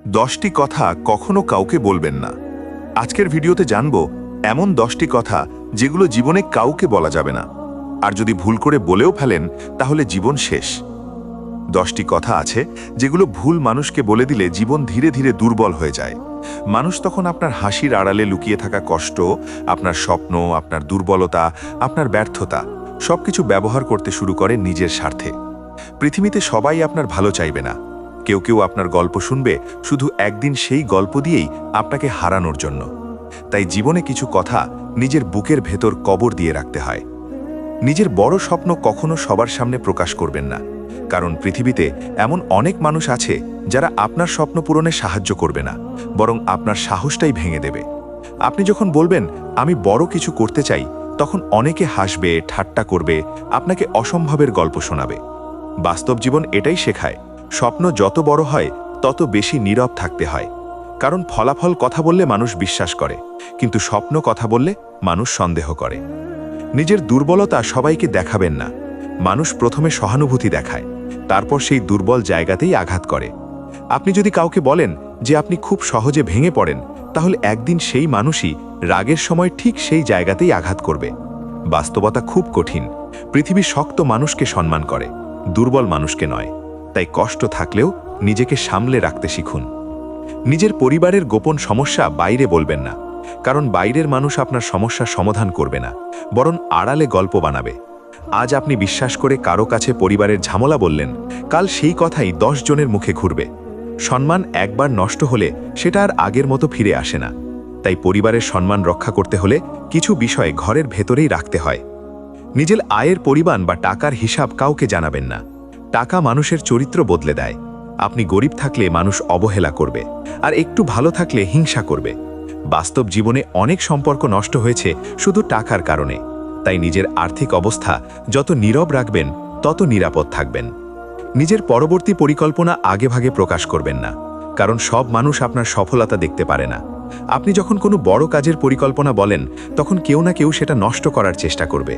10টি কথা কখনো কাউকে বলবেন না। আজকের ভিডিওতে জানব এমন 10টি কথা যেগুলো জীবনে কাউকে বলা যাবে না, আর যদি ভুল করে বলেও ফেলেন তাহলে জীবন শেষ। 10টি কথা আছে যেগুলো ভুল মানুষকে বলে দিলে জীবন ধীরে ধীরে দুর্বল হয়ে যায়। মানুষ তখন আপনার হাসির আড়ালে লুকিয়ে থাকা কষ্ট, আপনার স্বপ্ন, আপনার দুর্বলতা, আপনার ব্যর্থতা সবকিছু ব্যবহার করতে শুরু করে নিজের স্বার্থে। পৃথিবীতে সবাই আপনার ভালো চাইবে না। কেউ কেউ আপনার গল্প শুনবে শুধু একদিন সেই গল্প দিয়েই আপনাকে হারানোর জন্য। তাই জীবনে কিছু কথা নিজের বুকের ভেতর কবর দিয়ে রাখতে হয়। নিজের বড় স্বপ্ন কখনো সবার সামনে প্রকাশ করবেন না, কারণ পৃথিবীতে এমন অনেক মানুষ আছে যারা আপনার স্বপ্ন পূরণে সাহায্য করবে না, বরং আপনার সাহসটাই ভেঙে দেবে। আপনি যখন বলবেন আমি বড় কিছু করতে চাই, তখন অনেকে হাসবে, ঠাট্টা করবে, আপনাকে অসম্ভবের গল্প শোনাবে। বাস্তব জীবন এটাই শেখায়, স্বপ্ন যত বড় হয় তত বেশি নীরব থাকতে হয়। কারণ ফলাফল কথা বললে মানুষ বিশ্বাস করে, কিন্তু স্বপ্ন কথা বললে মানুষ সন্দেহ করে। নিজের দুর্বলতা সবাইকে দেখাবেন না। মানুষ প্রথমে সহানুভূতি দেখায়, তারপর সেই দুর্বল জায়গাতেই আঘাত করে। আপনি যদি কাউকে বলেন যে আপনি খুব সহজে ভেঙে পড়েন, তাহলে একদিন সেই মানুষই রাগের সময় ঠিক সেই জায়গাতেই আঘাত করবে। বাস্তবতা খুব কঠিন। পৃথিবী শক্ত মানুষকে সম্মান করে, দুর্বল মানুষকে নয়। তাই কষ্ট থাকলেও নিজেকে সামলে রাখতে শিখুন। নিজের পরিবারের গোপন সমস্যা বাইরে বলবেন না, কারণ বাইরের মানুষ আপনার সমস্যার সমাধান করবে না, বরং আড়ালে গল্প বানাবে। আজ আপনি বিশ্বাস করে কারো কাছে পরিবারের ঝামেলা বললেন, কাল সেই কথাই 10 জনের মুখে ঘুরবে। সম্মান একবার নষ্ট হলে সেটা আর আগের মতো ফিরে আসে না। তাই পরিবারের সম্মান রক্ষা করতে হলে কিছু বিষয় ঘরের ভেতরেই রাখতে হয়। নিজের আয়ের পরিমাণ বা টাকার হিসাব কাউকে জানাবেন না। টাকা মানুষের চরিত্র বদলে দেয়। আপনি গরিব থাকলে মানুষ অবহেলা করবে, আর একটু ভালো থাকলে হিংসা করবে। বাস্তব জীবনে অনেক সম্পর্ক নষ্ট হয়েছে শুধু টাকার কারণে। তাই নিজের আর্থিক অবস্থা যত নীরব রাখবেন, তত নিরাপদ থাকবেন। নিজের পরবর্তী পরিকল্পনা আগেভাগে প্রকাশ করবেন না, কারণ সব মানুষ আপনার সফলতা দেখতে পারে না। আপনি যখন কোনো বড় কাজের পরিকল্পনা বলেন, তখন কেউ না কেউ সেটা নষ্ট করার চেষ্টা করবে।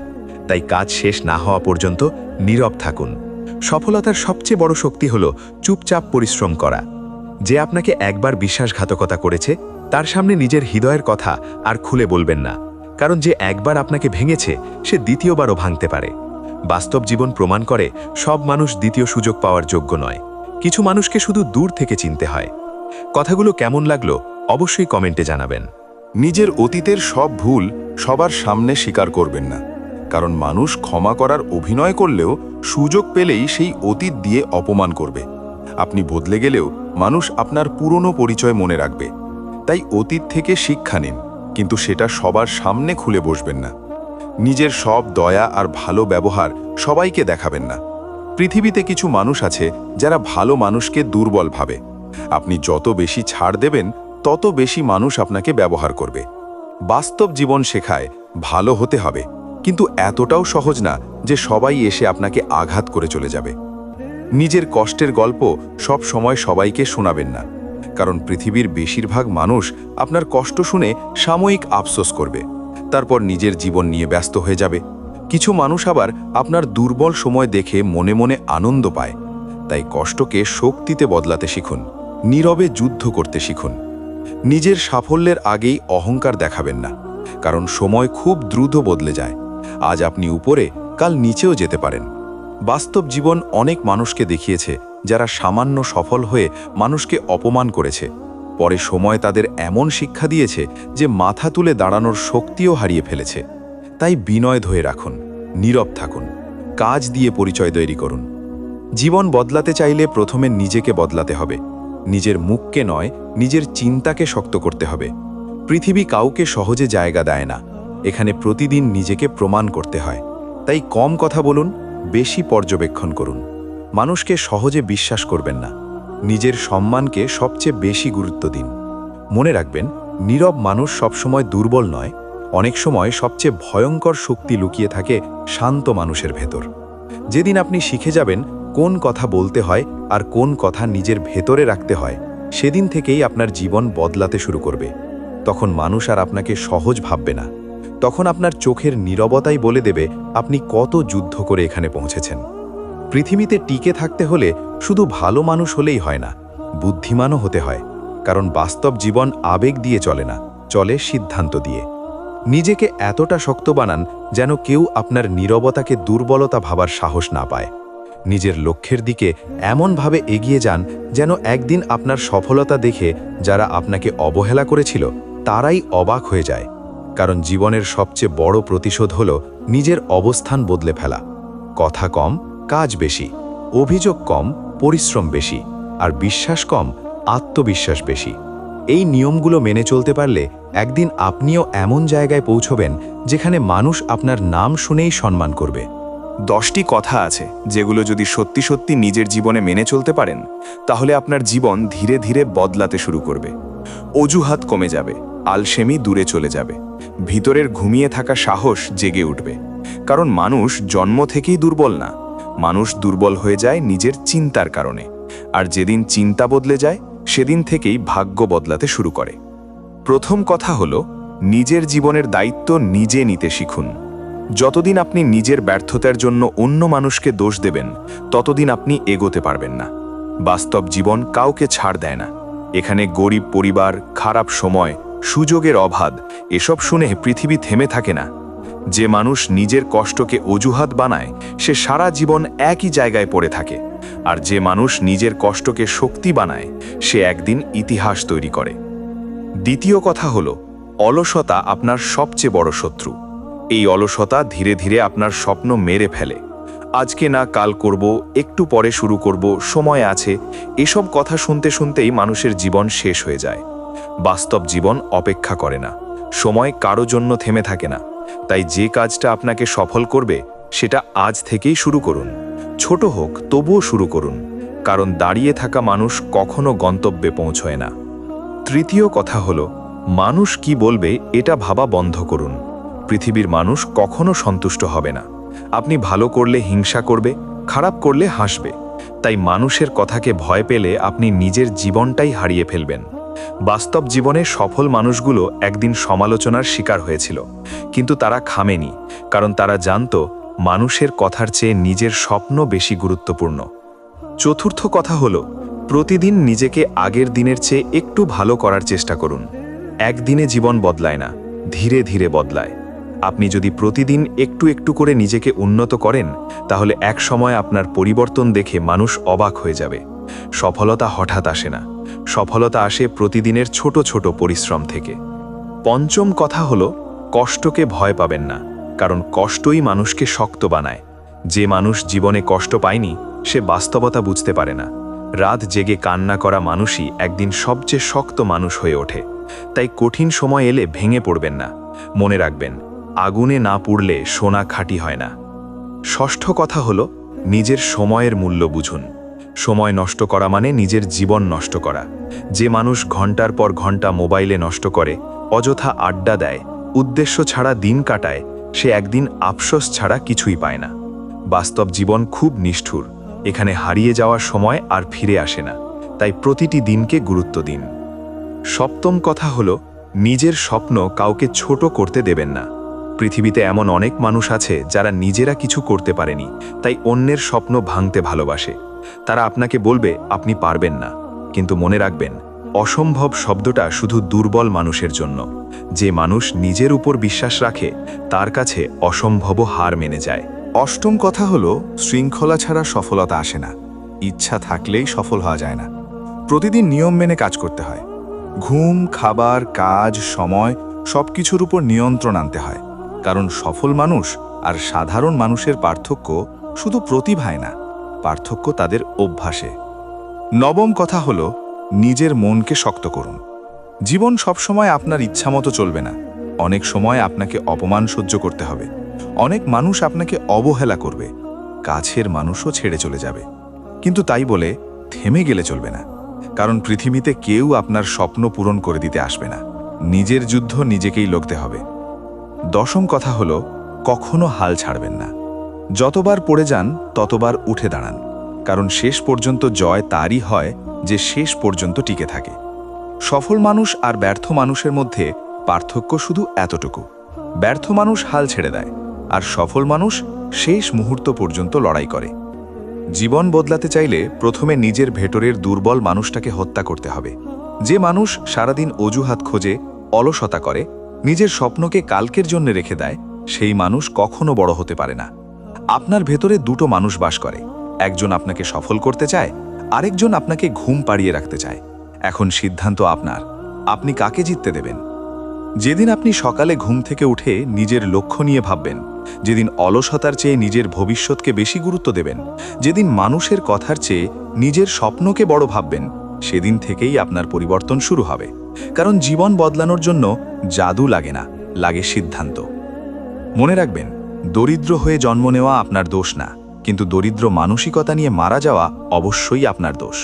তাই কাজ শেষ না হওয়া পর্যন্ত নীরব থাকুন। সফলতার সবচেয়ে বড় শক্তি হল চুপচাপ পরিশ্রম করা। যে আপনাকে একবার বিশ্বাসঘাতকতা করেছে, তার সামনে নিজের হৃদয়ের কথা আর খুলে বলবেন না, কারণ যে একবার আপনাকে ভেঙেছে সে দ্বিতীয়বারও ভাঙতে পারে। বাস্তব জীবন প্রমাণ করে সব মানুষ দ্বিতীয় সুযোগ পাওয়ার যোগ্য নয়। কিছু মানুষকে শুধু দূর থেকে চিনতে হয়। কথাগুলো কেমন লাগলো অবশ্যই কমেন্টে জানাবেন। নিজের অতীতের সব ভুল সবার সামনে স্বীকার করবেন না, কারণ মানুষ ক্ষমা করার অভিনয় করলেও সুযোগ পেলেই সেই অতীত দিয়ে অপমান করবে। আপনি বদলে গেলেও মানুষ আপনার পুরনো পরিচয় মনে রাখবে। তাই অতীত থেকে শিক্ষা নিন, কিন্তু সেটা সবার সামনে খুলে বসবেন না। নিজের সব দয়া আর ভালো ব্যবহার সবাইকে দেখাবেন না। পৃথিবীতে কিছু মানুষ আছে যারা ভালো মানুষকে দুর্বল ভাবে। আপনি যত বেশি ছাড় দেবেন, তত বেশি মানুষ আপনাকে ব্যবহার করবে। বাস্তব জীবন শেখায় ভালো হতে হবে, কিন্তু এতটাও সহজ না যে সবাই এসে আপনাকে আঘাত করে চলে যাবে। নিজের কষ্টের গল্প সব সময় সবাইকে শোনাবেন না, কারণ পৃথিবীর বেশিরভাগ মানুষ আপনার কষ্ট শুনে সাময়িক আফসোস করবে, তারপর নিজের জীবন নিয়ে ব্যস্ত হয়ে যাবে। কিছু মানুষ আবার আপনার দুর্বল সময় দেখে মনে মনে আনন্দ পায়। তাই কষ্টকে শক্তিতে বদলাতে শিখুন, নীরবে যুদ্ধ করতে শিখুন। নিজের সাফল্যের আগেই অহংকার দেখাবেন না, কারণ সময় খুব দ্রুত বদলে যায়। আজ আপনি উপরে, কাল নিচেও যেতে পারেন। বাস্তব জীবন অনেক মানুষকে দেখিয়েছে যারা সামান্য সফল হয়ে মানুষকে অপমান করেছে। পরে সময় তাদের এমন শিক্ষা দিয়েছে যে মাথা তুলে দাঁড়ানোর শক্তিও হারিয়ে ফেলেছে। তাই বিনয় ধরে রাখুন, নীরব থাকুন, কাজ দিয়ে পরিচয় তৈরি করুন। জীবন বদলাতে চাইলে প্রথমে নিজেকে বদলাতে হবে। নিজের মুখকে নয়, নিজের চিন্তাকে শক্ত করতে হবে। পৃথিবী কাউকে সহজে জায়গা দেয় না। এখানে প্রতিদিন নিজেকে প্রমাণ করতে হয়। তাই কম কথা বলুন, বেশি পর্যবেক্ষণ করুন। মানুষকে সহজে বিশ্বাস করবেন না। নিজের সম্মানকে সবচেয়ে বেশি গুরুত্ব দিন। মনে রাখবেন, নীরব মানুষ সবসময় দুর্বল নয়। অনেক সময় সবচেয়ে ভয়ঙ্কর শক্তি লুকিয়ে থাকে শান্ত মানুষের ভেতর। যেদিন আপনি শিখে যাবেন কোন কথা বলতে হয় আর কোন কথা নিজের ভেতরে রাখতে হয়, সেদিন থেকেই আপনার জীবন বদলাতে শুরু করবে। তখন মানুষ আর আপনাকে সহজ ভাববে না। তখন আপনার চোখের নীরবতাই বলে দেবে আপনি কত যুদ্ধ করে এখানে পৌঁছেছেন। পৃথিবীতে টিকে থাকতে হলে শুধু ভালো মানুষ হলেই হয় না, বুদ্ধিমানও হতে হয়। কারণ বাস্তব জীবন আবেগ দিয়ে চলে না, চলে সিদ্ধান্ত দিয়ে। নিজেকে এতটা শক্ত বানান যেন কেউ আপনার নীরবতাকে দুর্বলতা ভাবার সাহস না পায়। নিজের লক্ষ্যের দিকে এমনভাবে এগিয়ে যান যেন একদিন আপনার সফলতা দেখে যারা আপনাকে অবহেলা করেছিল তারাই অবাক হয়ে যায়। কারণ জীবনের সবচেয়ে বড় প্রতিশোধ হল নিজের অবস্থান বদলে ফেলা। কথা কম, কাজ বেশি, অভিযোগ কম, পরিশ্রম বেশি, আর বিশ্বাস কম, আত্মবিশ্বাস বেশি। এই নিয়মগুলো মেনে চলতে পারলে একদিন আপনিও এমন জায়গায় পৌঁছবেন যেখানে মানুষ আপনার নাম শুনেই সম্মান করবে। 10টি কথা আছে যেগুলো যদি সত্যি সত্যি নিজের জীবনে মেনে চলতে পারেন, তাহলে আপনার জীবন ধীরে ধীরে বদলাতে শুরু করবে। অজুহাত কমে যাবে, আলসেমি দূরে চলে যাবে, ভিতরের ঘুমিয়ে থাকা সাহস জেগে উঠবে। কারণ মানুষ জন্ম থেকেই দুর্বল না, মানুষ দুর্বল হয়ে যায় নিজের চিন্তার কারণে। আর যেদিন চিন্তা বদলে যায় সেদিন থেকেই ভাগ্য বদলাতে শুরু করে। প্রথম কথা হলো, নিজের জীবনের দায়িত্ব নিজে নিতে শিখুন। যতদিন আপনি নিজের ব্যর্থতার জন্য অন্য মানুষকে দোষ দেবেন, ততদিন আপনি এগোতে পারবেন না। বাস্তব জীবন কাউকে ছাড় দেয় না। এখানে গরিব পরিবার, খারাপ সময়, সুযোগের অভাব এসব শুনে পৃথিবী থেমে থাকে না। যে মানুষ নিজের কষ্টকে অজুহাত বানায় সে সারা জীবন একই জায়গায় পড়ে থাকে। আর যে মানুষ নিজের কষ্টকে শক্তি বানায় সে একদিন ইতিহাস তৈরি করে। দ্বিতীয় কথা হলো, অলসতা আপনার সবচেয়ে বড় শত্রু। এই অলসতা ধীরে ধীরে আপনার স্বপ্ন মেরে ফেলে। আজকে না কাল করব, একটু পরে শুরু করব, সময় আছে, এসব কথা শুনতে শুনতেই মানুষের জীবন শেষ হয়ে যায়। বাস্তব জীবন অপেক্ষা করে না, সময় কারো জন্য থেমে থাকে না। তাই যে কাজটা আপনাকে সফল করবে সেটা আজ থেকেই শুরু করুন। ছোট হোক তবুও শুরু করুন, কারণ দাঁড়িয়ে থাকা মানুষ কখনো গন্তব্যে পৌঁছয় না। তৃতীয় কথা হলো, মানুষ কি বলবে এটা ভাবা বন্ধ করুন। পৃথিবীর মানুষ কখনো সন্তুষ্ট হবে না। আপনি ভালো করলে হিংসা করবে, খারাপ করলে হাসবে। তাই মানুষের কথাকে ভয় পেলে আপনি নিজের জীবনটাই হারিয়ে ফেলবেন। বাস্তব জীবনে সফল মানুষগুলো একদিন সমালোচনার শিকার হয়েছিল, কিন্তু তারা থামেনি, কারণ তারা জানতো মানুষের কথার চেয়ে নিজের স্বপ্ন বেশি গুরুত্বপূর্ণ। চতুর্থ কথা হলো, প্রতিদিন নিজেকে আগের দিনের চেয়ে একটু ভালো করার চেষ্টা করুন। একদিনে জীবন বদলায় না, ধীরে ধীরে বদলায়। আপনি যদি প্রতিদিন একটু একটু করে নিজেকে উন্নত করেন, তাহলে এক সময় আপনার পরিবর্তন দেখে মানুষ অবাক হয়ে যাবে। সফলতা হঠাৎ আসে না, সফলতা আসে প্রতিদিনের ছোট ছোট পরিশ্রম থেকে। পঞ্চম কথা হলো, কষ্টকে ভয় পাবেন না, কারণ কষ্টই মানুষকে শক্ত বানায়। যে মানুষ জীবনে কষ্ট পায়নি সে বাস্তবতা বুঝতে পারে না। রাত জেগে কান্না করা মানুষই একদিন সবচেয়ে শক্ত মানুষ হয়ে ওঠে। তাই কঠিন সময় এলে ভেঙে পড়বেন না। মনে রাখবেন, আগুনে না পুড়লে সোনা খাঁটি হয় না। ষষ্ঠ কথা হলো, নিজের সময়ের মূল্য বুঝুন। সময় নষ্ট করা মানে নিজের জীবন নষ্ট করা। যে মানুষ ঘন্টার পর ঘন্টা মোবাইলে নষ্ট করে, অযথা আড্ডা দেয়, উদ্দেশ্য ছাড়া দিন কাটায়, সে একদিন আফসোস ছাড়া কিছুই পায় না। বাস্তব জীবন খুব নিষ্ঠুর। এখানে হারিয়ে যাওয়ার সময় আর ফিরে আসে না। তাই প্রতিটি দিনকে গুরুত্ব দিন। সপ্তম কথা হলো, নিজের স্বপ্ন কাউকে ছোট করতে দেবেন না। পৃথিবীতে এমন অনেক মানুষ আছে যারা নিজেরা কিছু করতে পারেনি, তাই অন্যের স্বপ্ন ভাঙতে ভালোবাসে। তারা আপনাকে বলবে আপনি পারবেন না, কিন্তু মনে রাখবেন, অসম্ভব শব্দটা শুধু দুর্বল মানুষের জন্য। যে মানুষ নিজের উপর বিশ্বাস রাখে তার কাছে অসম্ভবও হার মেনে যায়। অষ্টম কথা হলো, শৃঙ্খলা ছাড়া সফলতা আসে না। ইচ্ছা থাকলেই সফল হওয়া যায় না। প্রতিদিন নিয়ম মেনে কাজ করতে হয়। ঘুম, খাবার, কাজ, সময় সবকিছুর উপর নিয়ন্ত্রণ আনতে হয়। কারণ সফল মানুষ আর সাধারণ মানুষের পার্থক্য শুধু প্রতিভায় না, পার্থক্য তাদের অভ্যাসে। নবম কথা হলো, নিজের মনকে শক্ত করুন। জীবন সবসময় আপনার ইচ্ছামতো চলবে না। অনেক সময় আপনাকে অপমান সহ্য করতে হবে। অনেক মানুষ আপনাকে অবহেলা করবে, কাছের মানুষও ছেড়ে চলে যাবে। কিন্তু তাই বলে থেমে গেলে চলবে না, কারণ পৃথিবীতে কেউ আপনার স্বপ্ন পূরণ করে দিতে আসবে না। নিজের যুদ্ধ নিজেকেই লড়তে হবে। দশম কথা হলো, কখনো হাল ছাড়বেন না। যতবার পড়ে যান ততবার উঠে দাঁড়ান, কারণ শেষ পর্যন্ত জয় তারই হয় যে শেষ পর্যন্ত টিকে থাকে। সফল মানুষ আর ব্যর্থ মানুষের মধ্যে পার্থক্য শুধু এতটুকু, ব্যর্থ মানুষ হাল ছেড়ে দেয়, আর সফল মানুষ শেষ মুহূর্ত পর্যন্ত লড়াই করে। জীবন বদলাতে চাইলে প্রথমে নিজের ভেতরের দুর্বল মানুষটাকে হত্যা করতে হবে। যে মানুষ সারাদিন অজুহাত খোঁজে, অলসতা করে, নিজের স্বপ্নকে কালকের জন্য রেখে দেয়, সেই মানুষ কখনো বড় হতে পারে না। আপনার ভেতরে দুটো মানুষ বাস করে, একজন আপনাকে সফল করতে চায়, আরেকজন আপনাকে ঘুম পাড়িয়ে রাখতে চায়। এখন সিদ্ধান্ত আপনার, আপনি কাকে জিততে দেবেন। যেদিন আপনি সকালে ঘুম থেকে উঠে নিজের লক্ষ্য নিয়ে ভাববেন, যেদিন অলসতার চেয়ে নিজের ভবিষ্যৎকে বেশি গুরুত্ব দেবেন, যেদিন মানুষের কথার চেয়ে নিজের স্বপ্নকে বড় ভাববেন, সেদিন থেকেই আপনার পরিবর্তন শুরু হবে। কারণ জীবন বদলানোর জন্য জাদু লাগে না, লাগে সিদ্ধান্ত। মনে রাখবেন, দরিদ্র হয়ে জন্ম নেওয়া আপনার দোষ না, কিন্তু দরিদ্র মানসিকতা নিয়ে মারা যাওয়া অবশ্যই আপনার দোষ।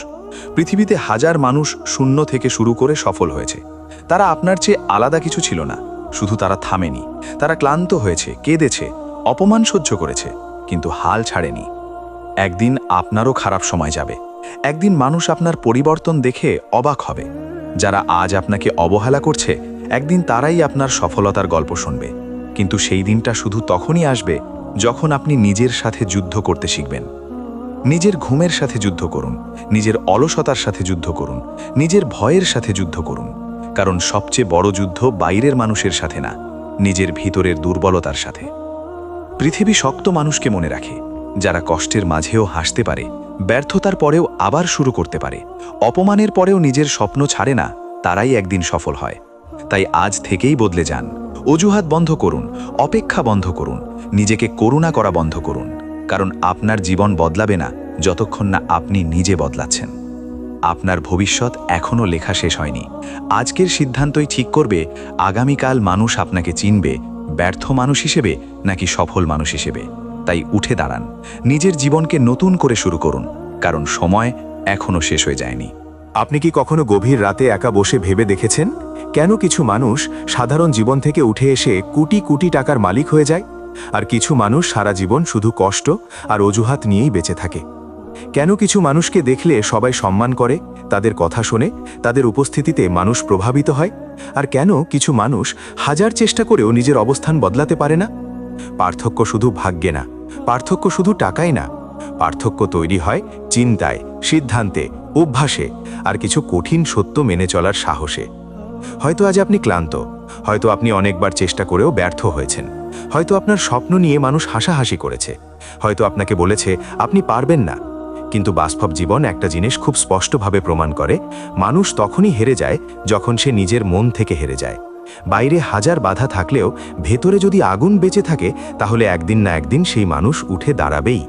পৃথিবীতে হাজার মানুষ শূন্য থেকে শুরু করে সফল হয়েছে। তারা আপনার চেয়ে আলাদা কিছু ছিল না, শুধু তারা থামেনি। তারা ক্লান্ত হয়েছে, কেঁদেছে, অপমান সহ্য করেছে, কিন্তু হাল ছাড়েনি। একদিন আপনারও খারাপ সময় যাবে। একদিন মানুষ আপনার পরিবর্তন দেখে অবাক হবে। যারা আজ আপনাকে অবহেলা করছে, একদিন তারাই আপনার সফলতার গল্প শুনবে। কিন্তু সেই দিনটা শুধু তখনই আসবে যখন আপনি নিজের সাথে যুদ্ধ করতে শিখবেন। নিজের ঘুমের সাথে যুদ্ধ করুন, নিজের অলসতার সাথে যুদ্ধ করুন, নিজের ভয়ের সাথে যুদ্ধ করুন। কারণ সবচেয়ে বড় যুদ্ধ বাইরের মানুষের সাথে না, নিজের ভিতরের দুর্বলতার সাথে। পৃথিবী শক্ত মানুষকে মনে রাখে, যারা কষ্টের মাঝেও হাসতে পারে, ব্যর্থতার পরেও আবার শুরু করতে পারে, অপমানের পরেও নিজের স্বপ্ন ছাড়ে না, তারাই একদিন সফল হয়। তাই আজ থেকেই বদলে যান। অজুহাত বন্ধ করুন, অপেক্ষা বন্ধ করুন, নিজেকে করুণা করা বন্ধ করুন। কারণ আপনার জীবন বদলাবে না যতক্ষণ না আপনি নিজে বদলাচ্ছেন। আপনার ভবিষ্যৎ এখনও লেখা শেষ হয়নি। আজকের সিদ্ধান্তই ঠিক করবে আগামীকাল মানুষ আপনাকে চিনবে ব্যর্থ মানুষ হিসেবে নাকি সফল মানুষ হিসেবে। তাই উঠে দাঁড়ান, নিজের জীবনকে নতুন করে শুরু করুন, কারণ সময় এখনও শেষ হয়ে যায়নি। আপনি কি কখনো গভীর রাতে একা বসে ভেবে দেখেছেন কেন কিছু মানুষ সাধারণ জীবন থেকে উঠে এসে কোটি কোটি টাকার মালিক হয়ে যায়, আর কিছু মানুষ সারা জীবন শুধু কষ্ট আর অজুহাত নিয়েই বেঁচে থাকে? কেন কিছু মানুষকে দেখলে সবাই সম্মান করে, তাদের কথা শোনে, তাদের উপস্থিতিতে মানুষ প্রভাবিত হয়, আর কেন কিছু মানুষ হাজার চেষ্টা করেও নিজের অবস্থান বদলাতে পারে না? পার্থক্য শুধু ভাগ্যে না, পার্থক্য শুধু টাকায় না, পার্থক্য তৈরি হয় চিন্তায়, সিদ্ধান্তে, অভ্যাসে, আর কিছু কঠিন সত্য মেনে চলার সাহসে। হয়তো আজ আপনি ক্লান্ত, হয়তো আপনি অনেকবার চেষ্টা করেও ব্যর্থ হয়েছেন, হয়তো আপনার স্বপ্ন নিয়ে মানুষ হাসাহাসি করেছে, হয়তো আপনাকে বলেছে আপনি পারবেন না। কিন্তু বাস্তব জীবন একটা জিনিস খুব স্পষ্টভাবে প্রমাণ করে, মানুষ তখনই হেরে যায় যখন সে নিজের মন থেকে হেরে যায়। বাইরে হাজার বাধা থাকলেও ভেতরে যদি আগুন বেঁচে থাকে, তাহলে একদিন না একদিন সেই মানুষ উঠে দাঁড়াবেই।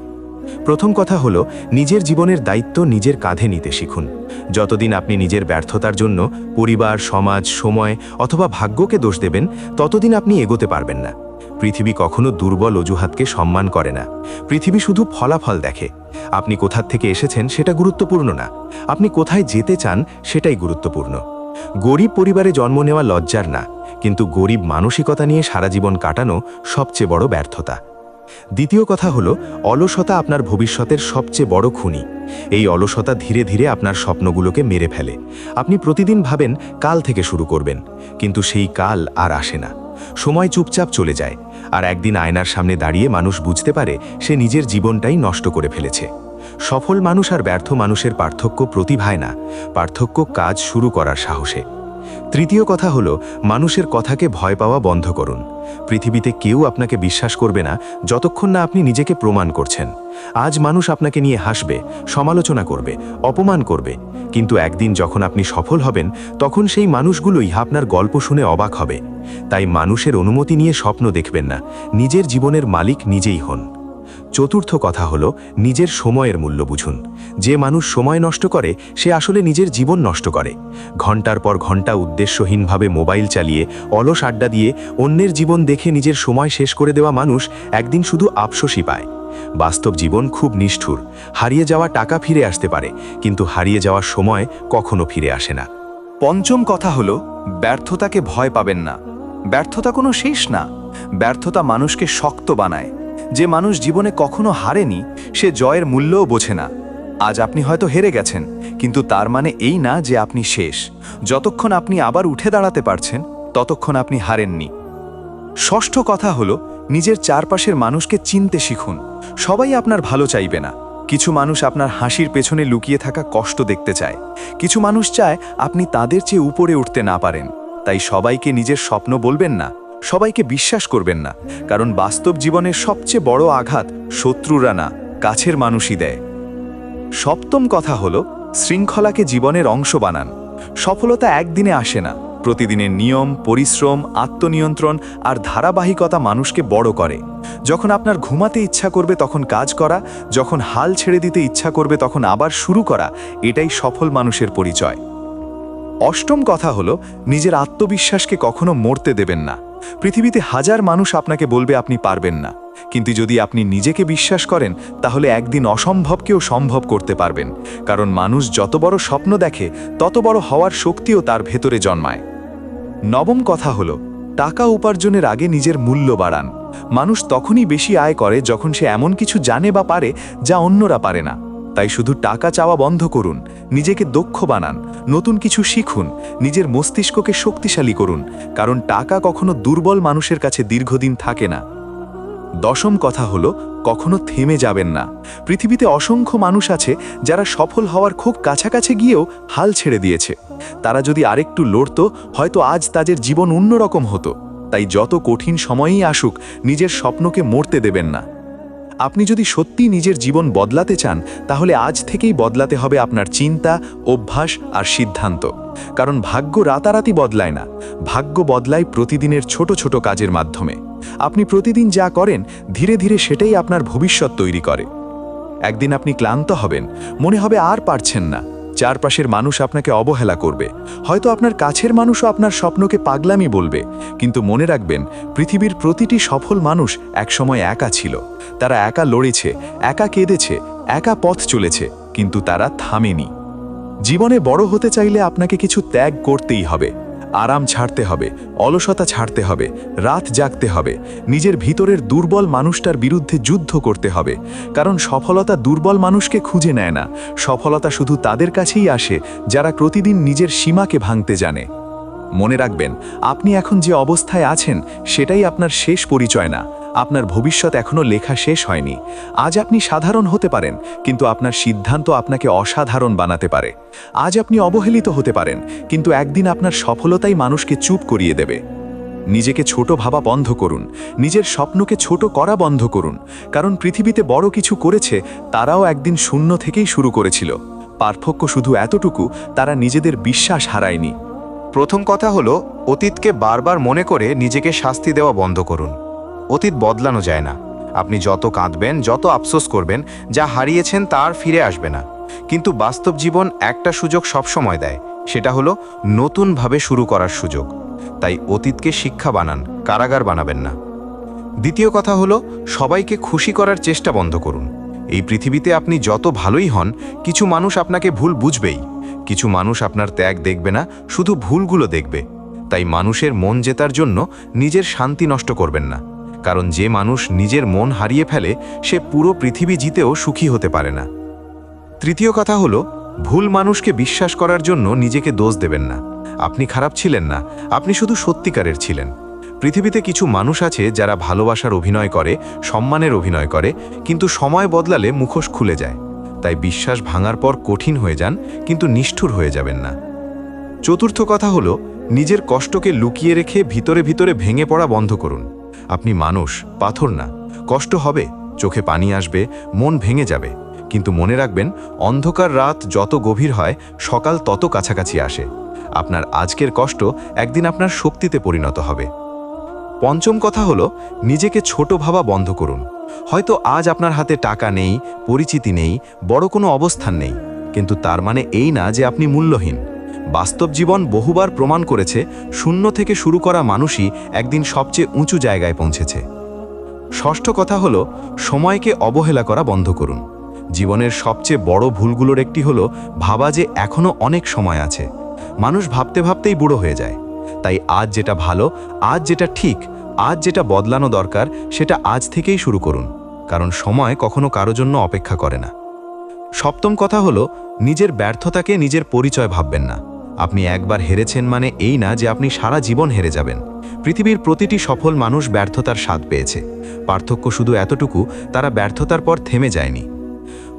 প্রথম কথা হলো, নিজের জীবনের দায়িত্ব নিজের কাঁধে নিতে শিখুন। যতদিন আপনি নিজের ব্যর্থতার জন্য পরিবার, সমাজ, সময় অথবা ভাগ্যকে দোষ দেবেন, ততদিন আপনি এগোতে পারবেন না। পৃথিবী কখনো দুর্বল অজুহাতকে সম্মান করে না। পৃথিবী শুধু ফলাফল দেখে। আপনি কোথা থেকে এসেছেন সেটা গুরুত্বপূর্ণ না, আপনি কোথায় যেতে চান সেটাই গুরুত্বপূর্ণ। গরিব পরিবারে জন্ম নেওয়া লজ্জার না, কিন্তু গরিব মানসিকতা নিয়ে সারা জীবন কাটানো সবচেয়ে বড় ব্যর্থতা। দ্বিতীয় কথা হলো, অলসতা আপনার ভবিষ্যতের সবচেয়ে বড় খুনি। এই অলসতা ধীরে ধীরে আপনার স্বপ্নগুলোকে মেরে ফেলে। আপনি প্রতিদিন ভাবেন কাল থেকে শুরু করবেন, কিন্তু সেই কাল আর আসে না। সময় চুপচাপ চলে যায়, আর একদিন আয়নার সামনে দাঁড়িয়ে মানুষ বুঝতে পারে সে নিজের জীবনটাই নষ্ট করে ফেলেছে। সফল মানুষ আর ব্যর্থ মানুষের পার্থক্য প্রতিভায় না, পার্থক্য কাজ শুরু করার সাহসে। তৃতীয় কথা হলো, মানুষের কথাকে ভয় পাওয়া বন্ধ করুন। পৃথিবীতে কেউ আপনাকে বিশ্বাস করবে না যতক্ষণ না আপনি নিজেকে প্রমাণ করছেন। আজ মানুষ আপনাকে নিয়ে হাসবে, সমালোচনা করবে, অপমান করবে, কিন্তু একদিন যখন আপনি সফল হবেন, তখন সেই মানুষগুলোই আপনার গল্প শুনে অবাক হবে। তাই মানুষের অনুমতি নিয়ে স্বপ্ন দেখবেন না, নিজের জীবনের মালিক নিজেই হন। চতুর্থ কথা হলো, নিজের সময়ের মূল্য বুঝুন। যে মানুষ সময় নষ্ট করে সে আসলে নিজের জীবন নষ্ট করে। ঘন্টার পর ঘন্টা উদ্দেশ্যহীনভাবে মোবাইল চালিয়ে, অলস আড্ডা দিয়ে, অন্যের জীবন দেখে নিজের সময় শেষ করে দেওয়া মানুষ একদিন শুধু আফসোসই পায়। বাস্তব জীবন খুব নিষ্ঠুর। হারিয়ে যাওয়া টাকা ফিরে আসতে পারে, কিন্তু হারিয়ে যাওয়ার সময় কখনো ফিরে আসে না। পঞ্চম কথা হলো, ব্যর্থতাকে ভয় পাবেন না। ব্যর্থতা কোনো শেষ না, ব্যর্থতা মানুষকে শক্ত বানায়। যে মানুষ জীবনে কখনো হারেনি সে জয়ের মূল্যও বোঝে না। আজ আপনি হয়তো হেরে গেছেন, কিন্তু তার মানে এই না যে আপনি শেষ। যতক্ষণ আপনি আবার উঠে দাঁড়াতে পারছেন, ততক্ষণ আপনি হারেননি। ষষ্ঠ কথা হলো, নিজের চারপাশের মানুষকে চিনতে শিখুন। সবাই আপনার ভালো চাইবে না, কিছু মানুষ আপনার হাসির পেছনে লুকিয়ে থাকা কষ্ট দেখতে চায়। কিছু মানুষ চায় আপনি তাদের চেয়ে উপরে উঠতে না পারেন। তাই সবাইকে নিজের স্বপ্ন বলবেন না, সবাইকে বিশ্বাস করবেন না, কারণ বাস্তব জীবনের সবচেয়ে বড় আঘাত শত্রুরা না, কাছের মানুষই দেয়। সপ্তম কথা হলো, শৃঙ্খলাকে জীবনের অংশ বানান। সফলতা একদিনে আসে না। প্রতিদিনের নিয়ম, পরিশ্রম, আত্মনিয়ন্ত্রণ আর ধারাবাহিকতা মানুষকে বড় করে। যখন আপনার ঘুমাতে ইচ্ছা করবে তখন কাজ করা, যখন হাল ছেড়ে দিতে ইচ্ছা করবে তখন আবার শুরু করা, এটাই সফল মানুষের পরিচয়। অষ্টম কথা হলো, নিজের আত্মবিশ্বাসকে কখনো মরতে দেবেন না। পৃথিবীতে হাজার মানুষ আপনাকে বলবে আপনি পারবেন না, কিন্তু যদি আপনি নিজেকে বিশ্বাস করেন তাহলে একদিন অসম্ভবকেও সম্ভব করতে পারবেন। কারণ মানুষ যত বড় স্বপ্ন দেখে তত বড় হওয়ার শক্তিও তার ভেতরে জন্মায়। নবম কথা হলো, টাকা উপার্জনের আগে নিজের মূল্য বাড়ান। মানুষ তখনই বেশি আয় করে যখন সে এমন কিছু জানে বা পারে যা অন্যরা পারে না। তাই শুধু টাকা চাওয়া বন্ধ করুন, নিজেকে দক্ষ বানান, নতুন কিছু শিখুন, নিজের মস্তিষ্ককে শক্তিশালী করুন, কারণ টাকা কখনো দুর্বল মানুষের কাছে দীর্ঘদিন থাকে না। দশম কথা হলো, কখনো থেমে যাবেন না। পৃথিবীতে অসংখ্য মানুষ আছে যারা সফল হওয়ার খুব কাছাকাছি গিয়েও হাল ছেড়ে দিয়েছে। তারা যদি আরেকটু লড়তো, হয়তো আজ তাদের জীবন অন্যরকম হতো। তাই যত কঠিন সময়ই আসুক, নিজের স্বপ্নকে মরতে দেবেন না। আপনি যদি সত্যি নিজের জীবন বদলাতে চান, তাহলে আজ থেকেই বদলাতে হবে আপনার চিন্তা, অভ্যাস আর সিদ্ধান্ত। কারণ ভাগ্য রাতারাতি বদলায় না, ভাগ্য বদলায় প্রতিদিনের ছোট ছোট কাজের মাধ্যমে। আপনি প্রতিদিন যা করেন, ধীরে ধীরে সেটাই আপনার ভবিষ্যৎ তৈরি করে। একদিন আপনি ক্লান্ত হবেন, মনে হবে আর পারছেন না। চারপাশের মানুষ আপনাকে অবহেলা করবে, হয়তো আপনার কাছের মানুষও আপনার স্বপ্নকে পাগলামি বলবে। কিন্তু মনে রাখবেন, পৃথিবীর প্রতিটি সফল মানুষ একসময় একা ছিল। তারা একা লড়েছে, একা কেঁদেছে, একা পথ চলেছে, কিন্তু তারা থামেনি। জীবনে বড় হতে চাইলে আপনাকে কিছু ত্যাগ করতেই হবে। আরাম ছাড়তে হবে, অলসতা ছাড়তে হবে, রাত জাগতে হবে, নিজের ভিতরের দুর্বল মানুষটার বিরুদ্ধে যুদ্ধ করতে হবে। কারণ সফলতা দুর্বল মানুষকে খুঁজে নেয় না, সফলতা শুধু তাদের কাছেই আসে যারা প্রতিদিন নিজের সীমাকে ভাঙতে জানে। মনে রাখবেন, আপনি এখন যে অবস্থায় আছেন সেটাই আপনার শেষ পরিচয় না। আপনার ভবিষ্যৎ এখনো লেখা শেষ হয়নি। আজ আপনি সাধারণ হতে পারেন, কিন্তু আপনার সিদ্ধান্ত আপনাকে অসাধারণ বানাতে পারে। আজ আপনি অবহেলিত হতে পারেন, কিন্তু একদিন আপনার সফলতাই মানুষকে চুপ করিয়ে দেবে। নিজেকে ছোট ভাবা বন্ধ করুন, নিজের স্বপ্নকে ছোট করা বন্ধ করুন। কারণ পৃথিবীতে বড় কিছু করেছে, তারাও একদিন শূন্য থেকেই শুরু করেছিল। পার্থক্য শুধু এতটুকু, তারা নিজেদের বিশ্বাস হারায়নি। প্রথম কথা হলো, অতীতকে বারবার মনে করে নিজেকে শাস্তি দেওয়া বন্ধ করুন। অতীত বদলানো যায় না। আপনি যত কাঁদবেন, যত আফসোস করবেন, যা হারিয়েছেন তা আর ফিরে আসবে না। কিন্তু বাস্তব জীবন একটা সুযোগ সবসময় দেয়, সেটা হলো নতুনভাবে শুরু করার সুযোগ। তাই অতীতকে শিক্ষা বানান, কারাগার বানাবেন না। দ্বিতীয় কথা হলো, সবাইকে খুশি করার চেষ্টা বন্ধ করুন। এই পৃথিবীতে আপনি যত ভালোই হন, কিছু মানুষ আপনাকে ভুল বুঝবেই। কিছু মানুষ আপনার ত্যাগ দেখবে না, শুধু ভুলগুলো দেখবে। তাই মানুষের মন জেতার জন্য নিজের শান্তি নষ্ট করবেন না। কারণ যে মানুষ নিজের মন হারিয়ে ফেলে, সে পুরো পৃথিবী জিতেও সুখী হতে পারে না। তৃতীয় কথা হলো, ভুল মানুষকে বিশ্বাস করার জন্য নিজেকে দোষ দেবেন না। আপনি খারাপ ছিলেন না, আপনি শুধু সত্যিকারের ছিলেন। পৃথিবীতে কিছু মানুষ আছে যারা ভালোবাসার অভিনয় করে, সম্মানের অভিনয় করে, কিন্তু সময় বদলালে মুখোশ খুলে যায়। তাই বিশ্বাস ভাঙার পর কঠিন হয়ে যান, কিন্তু নিষ্ঠুর হয়ে যাবেন না। চতুর্থ কথা হলো, নিজের কষ্টকে লুকিয়ে রেখে ভিতরে ভিতরে ভেঙে পড়া বন্ধ করুন। আপনি মানুষ, পাথর না। কষ্ট হবে, চোখে পানি আসবে, মন ভেঙে যাবে, কিন্তু মনে রাখবেন, অন্ধকার রাত যত গভীর হয়, সকাল তত কাছাকাছি আসে। আপনার আজকের কষ্ট একদিন আপনার শক্তিতে পরিণত হবে। পঞ্চম কথা হলো, নিজেকে ছোট ভাবা বন্ধ করুন। হয়তো আজ আপনার হাতে টাকা নেই, পরিচিতি নেই, বড় কোনো অবস্থান নেই, কিন্তু তার মানে এই না যে আপনি মূল্যহীন। বাস্তব জীবন বহুবার প্রমাণ করেছে, শূন্য থেকে শুরু করা মানুষই একদিন সবচেয়ে উঁচু জায়গায় পৌঁছেছে। ষষ্ঠ কথা হলো, সময়কে অবহেলা করা বন্ধ করুন। জীবনের সবচেয়ে বড় ভুলগুলোর একটি হলো ভাবা যে এখনো অনেক সময় আছে। মানুষ ভাবতে ভাবতেই বুড়ো হয়ে যায়। তাই আজ যেটা ভালো, আজ যেটা ঠিক, আজ যেটা বদলানো দরকার, সেটা আজ থেকেই শুরু করুন। কারণ সময় কখনো কারো জন্য অপেক্ষা করে না। সপ্তম কথা হলো, নিজের ব্যর্থতাকে নিজের পরিচয় ভাববেন না। আপনি একবার হেরেছেন মানে এই না যে আপনি সারা জীবন হেরে যাবেন। পৃথিবীর প্রতিটি সফল মানুষ ব্যর্থতার স্বাদ পেয়েছে। পার্থক্য শুধু এতটুকু, তারা ব্যর্থতার পর থেমে যায়নি।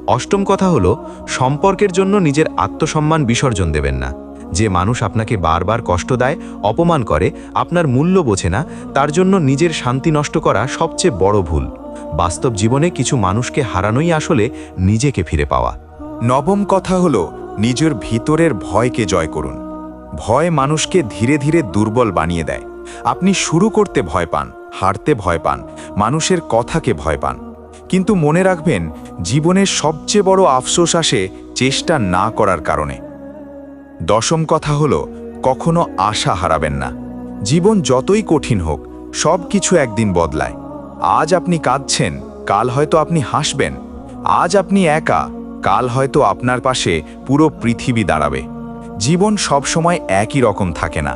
অষ্টম কথা হলো, সম্পর্কের জন্য নিজের আত্মসম্মান বিসর্জন দেবেন না। যে মানুষ আপনাকে বারবার কষ্ট দেয়, অপমান করে, আপনার মূল্য বোঝে না, তার জন্য নিজের শান্তি নষ্ট করা সবচেয়ে বড় ভুল। বাস্তব জীবনে কিছু মানুষকে হারানোই আসলে নিজেকে ফিরে পাওয়া। নবম কথা হলো, নিজের ভিতরের ভয়কে জয় করুন। ভয় মানুষকে ধীরে ধীরে দুর্বল বানিয়ে দেয়। আপনি শুরু করতে ভয় পান, হারতে ভয় পান, মানুষের কথাকে ভয় পান। কিন্তু মনে রাখবেন, জীবনের সবচেয়ে বড় আফসোস আসে চেষ্টা না করার কারণে। দশম কথা হলো, কখনো আশা হারাবেন না। জীবন যতই কঠিন হোক, সব কিছু একদিন বদলায়। আজ আপনি কাঁদছেন, কাল হয়তো আপনি হাসবেন। আজ আপনি একা, কাল হয়তো আপনার পাশে পুরো পৃথিবী দাঁড়াবে। জীবন সবসময় একই রকম থাকে না।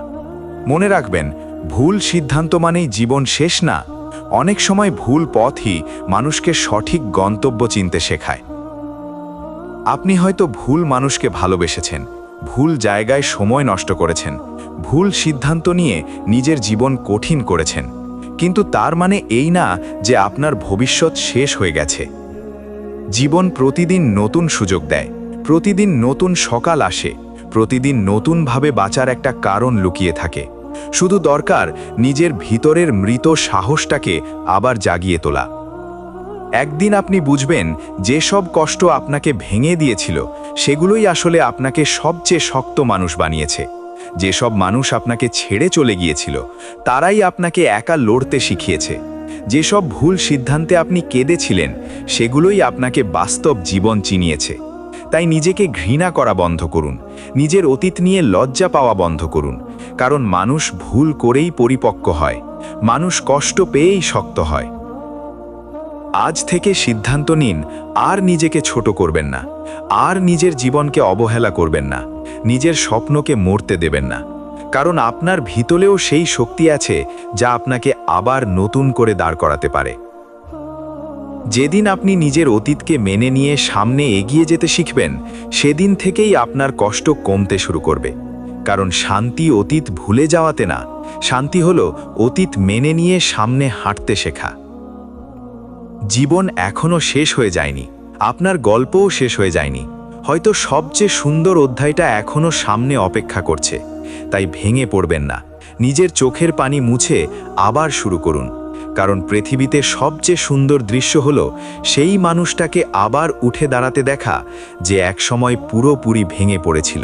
মনে রাখবেন, ভুল সিদ্ধান্ত মানেই জীবন শেষ না। অনেক সময় ভুল পথই মানুষকে সঠিক গন্তব্য চিনতে শেখায়। আপনি হয়তো ভুল মানুষকে ভালোবেসেছেন, ভুল জায়গায় সময় নষ্ট করেছেন, ভুল সিদ্ধান্ত নিয়ে নিজের জীবন কঠিন করেছেন। কিন্তু তার মানে এই না যে আপনার ভবিষ্যৎ শেষ হয়ে গেছে। জীবন প্রতিদিন নতুন সুযোগ দেয়, প্রতিদিন নতুন সকাল আসে, প্রতিদিন নতুনভাবে বাঁচার একটা কারণ লুকিয়ে থাকে। শুধু দরকার নিজের ভিতরের মৃত সাহসটাকে আবার জাগিয়ে তোলা। একদিন আপনি বুঝবেন, যেসব কষ্ট আপনাকে ভেঙে দিয়েছিল, সেগুলোই আসলে আপনাকে সবচেয়ে শক্ত মানুষ বানিয়েছে। যেসব মানুষ আপনাকে ছেড়ে চলে গিয়েছিল, তারাই আপনাকে একা লড়তে শিখিয়েছে। যেসব ভুল সিদ্ধান্তে আপনি কেঁদেছিলেন, সেগুলোই আপনাকে বাস্তব জীবন চিনিয়েছে। তাই নিজেকে ঘৃণা করা বন্ধ করুন, নিজের অতীত নিয়ে লজ্জা পাওয়া বন্ধ করুন। কারণ মানুষ ভুল করেই পরিপক্ক হয়, মানুষ কষ্ট পেয়েই শক্ত হয়। আজ থেকে সিদ্ধান্ত নিন, আর নিজেকে ছোট করবেন না, আর নিজের জীবনকে অবহেলা করবেন না, নিজের স্বপ্নকে মরতে দেবেন না। কারণ আপনার ভিতরেও সেই শক্তি আছে যা আপনাকে আবার নতুন করে দাঁড় করাতে পারে। যেদিন আপনি নিজের অতীতকে মেনে নিয়ে সামনে এগিয়ে যেতে শিখবেন, সেদিন থেকেই আপনার কষ্ট কমতে শুরু করবে। কারণ শান্তি অতীত ভুলে যাওয়াতে না, শান্তি হলো অতীত মেনে নিয়ে সামনে হাঁটতে শেখা। জীবন এখনো শেষ হয়ে যায়নি, আপনার গল্পও শেষ হয়ে যায়নি। হয়তো সবচেয়ে সুন্দর অধ্যায়টা এখনো সামনে অপেক্ষা করছে। তাই ভেঙে পড়বেন না, নিজের চোখের পানি মুছে আবার শুরু করুন। কারণ পৃথিবীতে সবচেয়ে সুন্দর দৃশ্য হলো সেই মানুষটাকে আবার উঠে দাঁড়াতে দেখা, যে একসময় পুরোপুরি ভেঙে পড়েছিল।